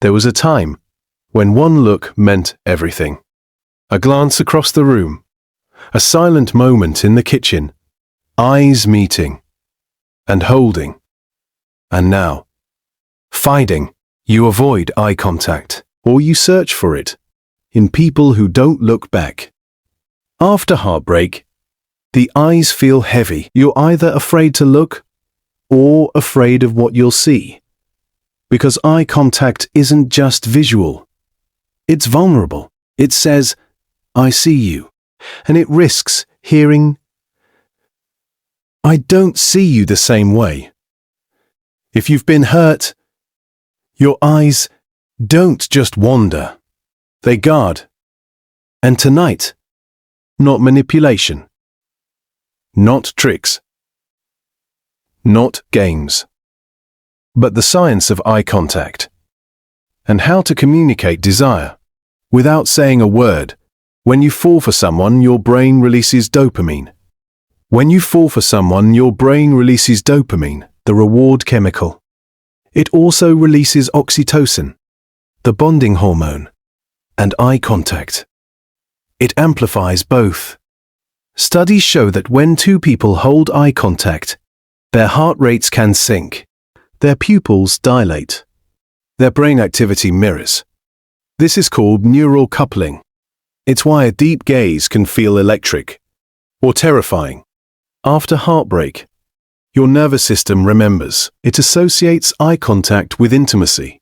There was a time when one look meant everything. A glance across the room, a silent moment in the kitchen, eyes meeting and holding. And now, finding, you avoid eye contact, or you search for it in people who don't look back. After heartbreak, the eyes feel heavy. You're either afraid to look or afraid of what you'll see. Because eye contact isn't just visual. It's vulnerable. It says, I see you. And it risks hearing, I don't see you the same way. If you've been hurt, your eyes don't just wander. They guard. And tonight, not manipulation. Not tricks. Not games. But the science of eye contact. And how to communicate desire without saying a word. When you fall for someone, your brain releases dopamine. When you fall for someone, your brain releases dopamine, the reward chemical. It also releases oxytocin, the bonding hormone, and eye contact. It amplifies both. Studies show that when two people hold eye contact, their heart rates can sync, their pupils dilate, their brain activity mirrors. This is called neural coupling. It's why a deep gaze can feel electric or terrifying. After heartbreak, your nervous system remembers. It associates eye contact with intimacy,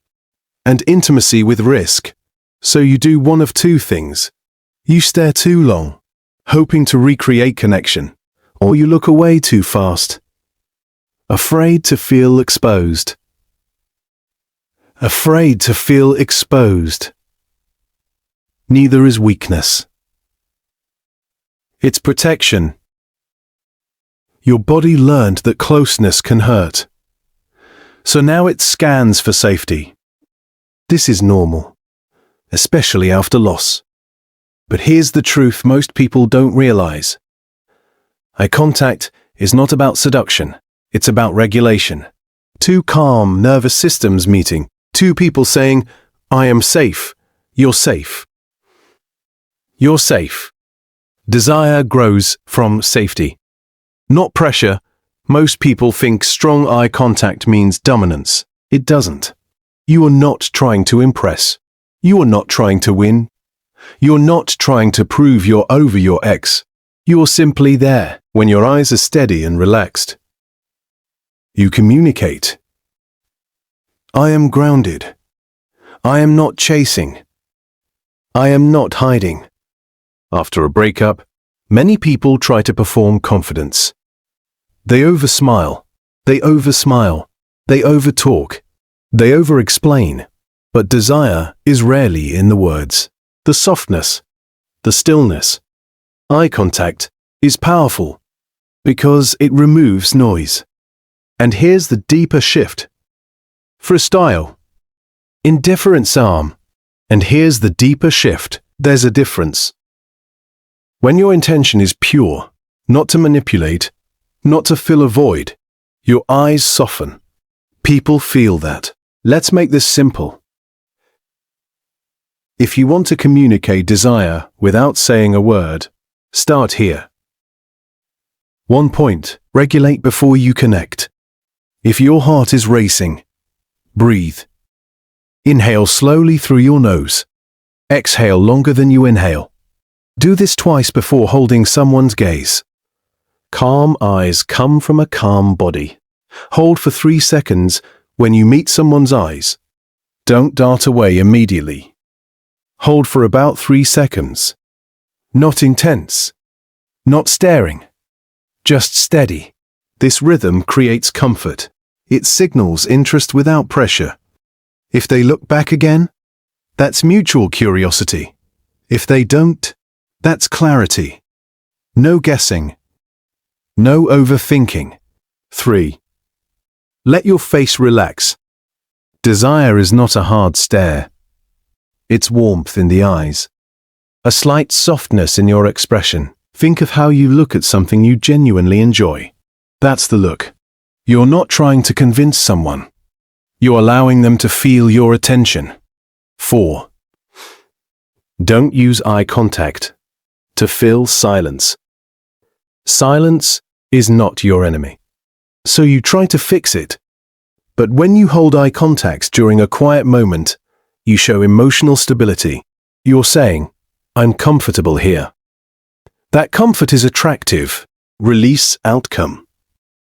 and intimacy with risk. So you do one of two things. You stare too long, hoping to recreate connection, or you look away too fast, afraid to feel exposed. Afraid to feel exposed. Neither is weakness. It's protection. Your body learned that closeness can hurt. So now it scans for safety. This is normal, especially after loss. But here's the truth most people don't realize. Eye contact is not about seduction. It's about regulation. Two calm nervous systems meeting. Two people saying, I am safe. You're safe. You're safe. Desire grows from safety, not pressure. Most people think strong eye contact means dominance. It doesn't. You are not trying to impress. You are not trying to win. You're not trying to prove you're over your ex. You're simply there when your eyes are steady and relaxed. You communicate. I am grounded. I am not chasing. I am not hiding. After a breakup, many people try to perform confidence. They oversmile. They oversmile. They overtalk. They overexplain. But desire is rarely in the words. The softness, the stillness. Eye contact is powerful because it removes noise. And here's the deeper shift. Freestyle. Indifference arm. And here's the deeper shift. There's a difference. When your intention is pure, not to manipulate, not to fill a void, your eyes soften. People feel that. Let's make this simple. If you want to communicate desire without saying a word, start here. 1 point. Regulate before you connect. If your heart is racing, breathe. Inhale slowly through your nose. Exhale longer than you inhale. Do this twice before holding someone's gaze. Calm eyes come from a calm body. Hold for 3 seconds when you meet someone's eyes. Don't dart away immediately. Hold for about 3 seconds. Not intense. Not staring. Just steady. This rhythm creates comfort. It signals interest without pressure. If they look back again, that's mutual curiosity. If they don't, that's clarity. No guessing. No overthinking. 3. Let your face relax. Desire is not a hard stare. It's warmth in the eyes. A slight softness in your expression. Think of how you look at something you genuinely enjoy. That's the look. You're not trying to convince someone. You're allowing them to feel your attention. 4. Don't use eye contact to fill silence. Silence is not your enemy, so you try to fix it. But when you hold eye contact during a quiet moment, you show emotional stability. You're saying, "I'm comfortable here." That comfort is attractive. Release outcome.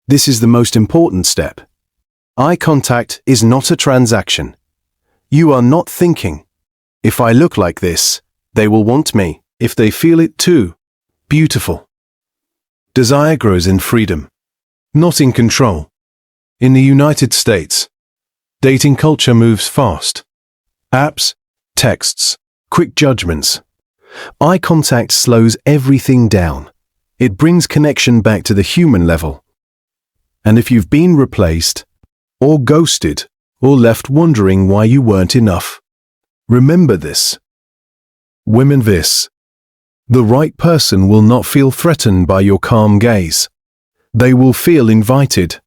This is the most important step. Eye contact is not a transaction. You are not thinking, "If I look like this, they will want me, if they feel it too." Beautiful. Desire grows in freedom, not in control. In the United States, dating culture moves fast. Apps, texts, quick judgments. Eye contact slows everything down. It brings connection back to the human level. And if you've been replaced, or ghosted, or left wondering why you weren't enough, remember this. Women, this. The right person will not feel threatened by your calm gaze. They will feel invited.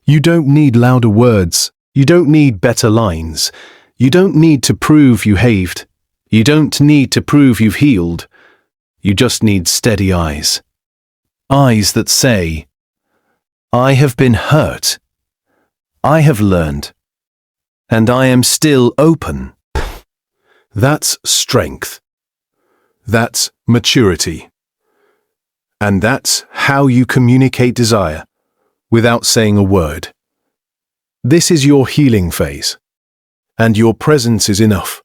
You don't need louder words. You don't need better lines. You don't need to prove you haved. You don't need to prove you've healed. You just need steady eyes. Eyes that say, "I have been hurt. I have learned. And I am still open." That's strength. That's maturity. And that's how you communicate desire without saying a word. This is your healing phase, and your presence is enough.